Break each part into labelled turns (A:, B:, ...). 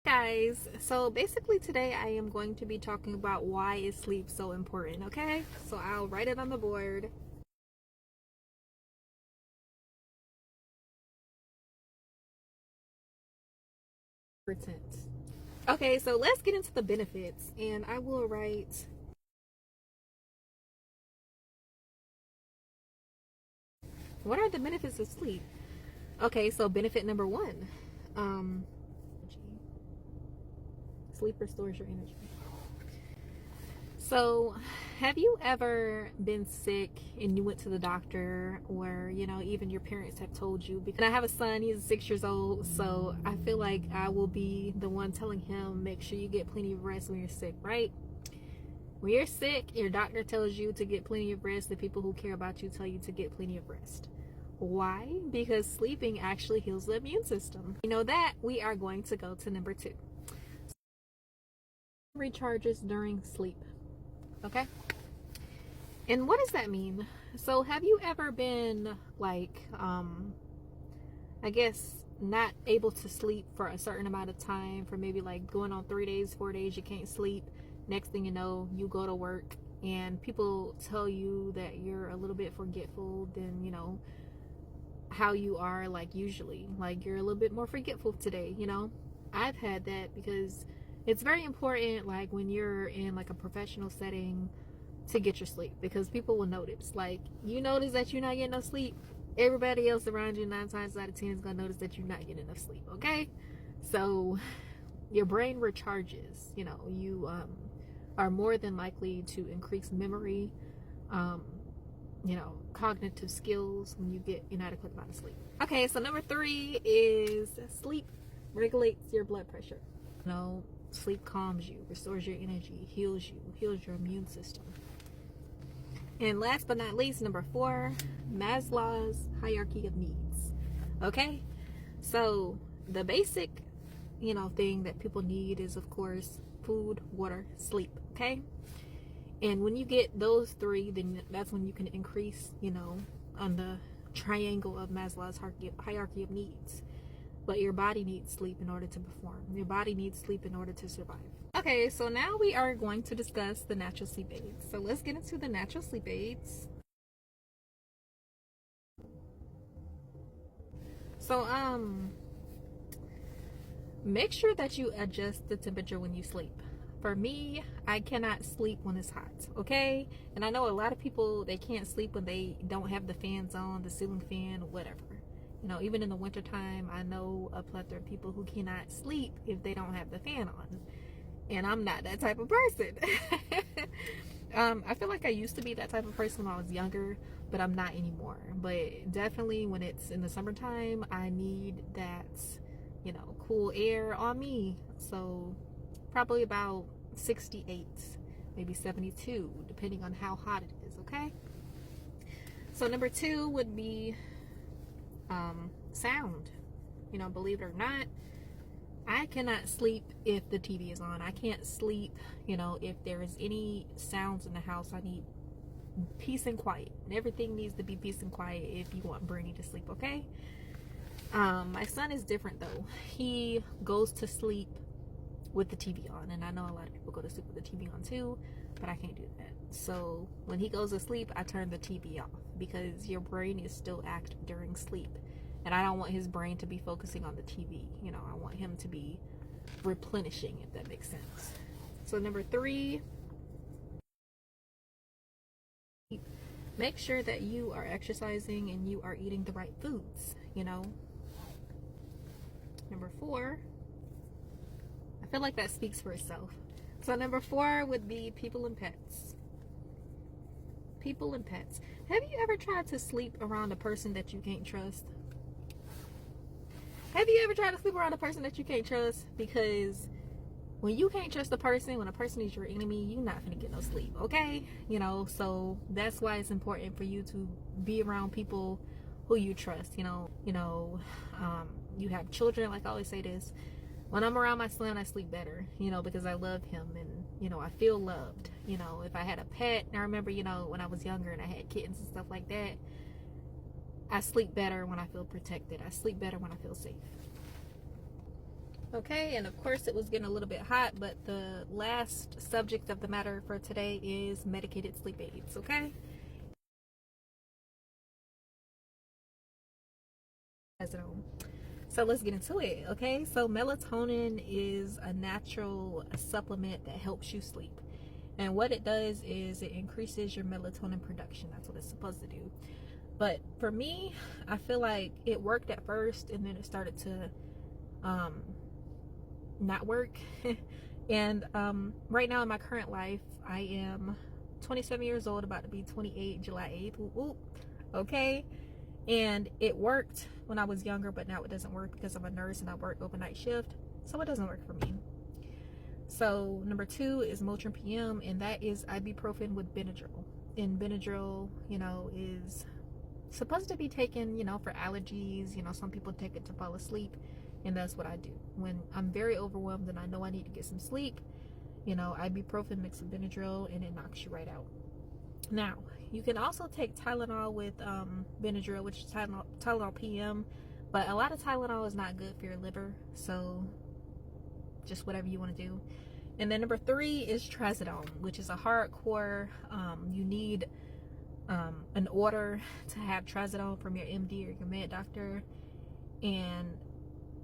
A: Guys, so basically today I am going to be talking about why is sleep so important. Okay, so I'll write it on the board. Okay, so let's get into the benefits, and I will write what are the benefits of sleep. Okay, so benefit number one, sleep restores your energy. So, have you ever been sick and you went to the doctor, or even your parents have told you? Because I have a son, he's 6 years old, so I feel like I will be the one telling him, make sure you get plenty of rest when you're sick, right? When you're sick, your doctor tells you to get plenty of rest. The people who care about you tell you to get plenty of rest. Why? Because sleeping actually heals the immune system. You know that. We are going to go to number two. Recharges during sleep. Okay, and what does that mean? So have you ever been like I guess not able to sleep for a certain amount of time, for maybe like going on 3 days, 4 days you can't sleep? Next thing you know, you go to work and people tell you that you're a little bit forgetful than how you are, like usually, like you're a little bit more forgetful today. I've had that, because it's very important, like when you're in like a professional setting, to get your sleep, because people will notice. Like, you notice that you're not getting enough sleep, everybody else around you 9 times out of 10 is gonna notice that you're not getting enough sleep. Okay, so your brain recharges. You are more than likely to increase memory, cognitive skills when you get inadequate amount of sleep. Okay, so number three is sleep regulates your blood pressure. Sleep calms you, restores your energy, heals you, heals your immune system. And last but not least, number four, Maslow's hierarchy of needs. Okay, so the basic thing that people need is, of course, food, water, sleep. Okay, and when you get those three, then that's when you can increase on the triangle of Maslow's hierarchy of needs. But your body needs sleep in order to perform. Your body needs sleep in order to survive. Okay, so now we are going to discuss the natural sleep aids. So let's get into the natural sleep aids. So make sure that you adjust the temperature when you sleep. For me, I cannot sleep when it's hot, okay? And I know a lot of people, they can't sleep when they don't have the fans on, the ceiling fan, whatever. Even in the wintertime, I know a plethora of people who cannot sleep if they don't have the fan on. And I'm not that type of person. I feel like I used to be that type of person when I was younger, but I'm not anymore. But definitely when it's in the summertime, I need that, cool air on me. So probably about 68, maybe 72, depending on how hot it is, okay? So number two would be sound. Believe it or not, I cannot sleep if the TV is on. I can't sleep, if there is any sounds in the house. I need peace and quiet. And everything needs to be peace and quiet if you want Bernie to sleep, okay? My son is different though. He goes to sleep with the TV on, and I know a lot of people go to sleep with the TV on too, but I can't do that. So when he goes to sleep, I turn the TV off, because your brain is still active during sleep, and I don't want his brain to be focusing on the TV. I want him to be replenishing, if that makes sense. So number three, make sure that you are exercising and you are eating the right foods. Number four, I feel like that speaks for itself. So number four would be people and pets. People and pets. Have you ever tried to sleep around a person that you can't trust? Have you ever tried to sleep around a person that you can't trust? Because when you can't trust a person, when a person is your enemy, you're not gonna get no sleep, okay? So that's why it's important for you to be around people who you trust. You have children, like I always say this. When I'm around my son, I sleep better, because I love him, and, I feel loved. If I had a pet, I remember, when I was younger and I had kittens and stuff like that, I sleep better when I feel protected. I sleep better when I feel safe. Okay, and of course it was getting a little bit hot, but the last subject of the matter for today is medicated sleep aids, okay? So let's get into it, okay? So melatonin is a natural supplement that helps you sleep. And what it does is it increases your melatonin production. That's what it's supposed to do. But for me, I feel like it worked at first and then it started to not work. And right now in my current life, I am 27 years old, about to be 28 July 8th. Whoop, whoop. Okay. And it worked when I was younger, but now it doesn't work because I'm a nurse and I work overnight shift. So it doesn't work for me. So number 2 is Motrin PM, and that is ibuprofen with Benadryl. And Benadryl, is supposed to be taken, for allergies. Some people take it to fall asleep, and that's what I do. When I'm very overwhelmed and I know I need to get some sleep, ibuprofen mixed with Benadryl, and it knocks you right out. Now, you can also take Tylenol with Benadryl, which is Tylenol PM, but a lot of Tylenol is not good for your liver, so just whatever you want to do. And then number 3 is Trazodone, which is a hardcore, you need an order to have Trazodone from your MD or your med doctor. And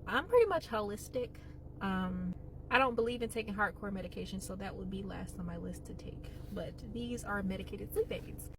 A: I'm pretty much holistic. I don't believe in taking hardcore medication, so that would be last on my list to take. But these are medicated sleep aids.